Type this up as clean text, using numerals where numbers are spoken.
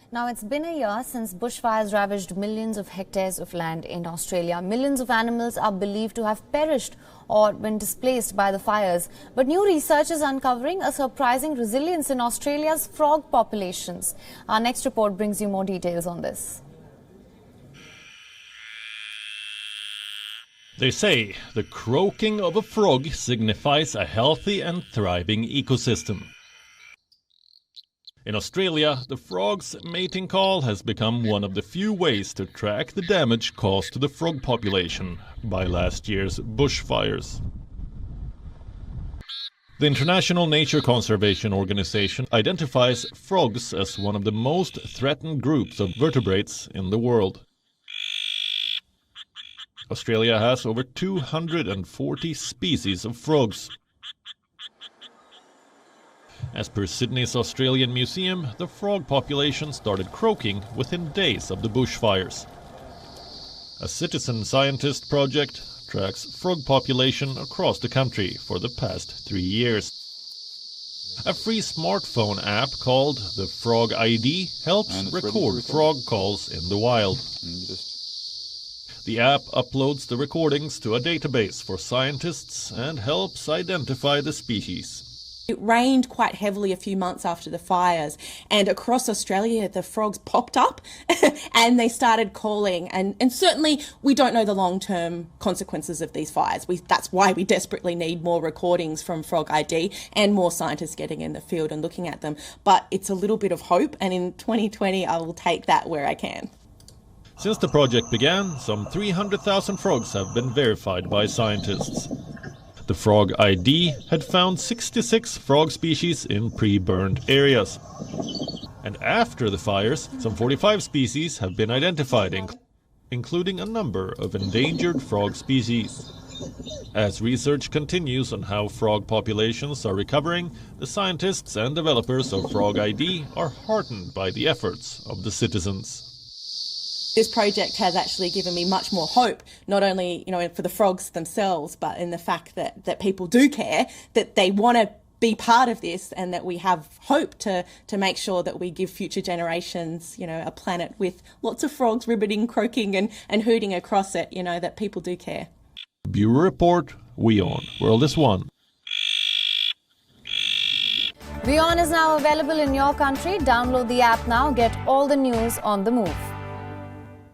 Now, it's been a year since bushfires ravaged millions of hectares of land in Australia. Millions of animals are believed to have perished or been displaced by the fires. But new research is uncovering a surprising resilience in Australia's frog populations. Our next report brings you more details on this. They say the croaking of a frog signifies a healthy and thriving ecosystem. In Australia, the frog's mating call has become one of the few ways to track the damage caused to the frog population by last year's bushfires. The International Nature Conservation Organization identifies frogs as one of the most threatened groups of vertebrates in the world. Australia has over 240 species of frogs. As per Sydney's Australian Museum, the frog population started croaking within days of the bushfires. A citizen scientist project tracks frog population across the country for the past 3 years. A free smartphone app called the Frog ID helps record frog calls in the wild. The app uploads the recordings to a database for scientists and helps identify the species. It rained quite heavily a few months after the fires, and across Australia the frogs popped up and they started calling, and certainly we don't know the long-term consequences of these fires. That's why we desperately need more recordings from Frog ID and more scientists getting in the field and looking at them. But it's a little bit of hope, and in 2020 I will take that where I can. Since the project began, some 300,000 frogs have been verified by scientists. The Frog ID had found 66 frog species in pre-burned areas. And after the fires, some 45 species have been identified, including a number of endangered frog species. As research continues on how frog populations are recovering, the scientists and developers of Frog ID are heartened by the efforts of the citizens. This project has actually given me much more hope, not only for the frogs themselves, but in the fact that people do care, that they want to be part of this, and that we have hope to make sure that we give future generations, a planet with lots of frogs ribbiting, croaking and hooting across it, that people do care. Bureau Report, WION World is One. WION is now available in your country. Download the app now. Get all the news on the move.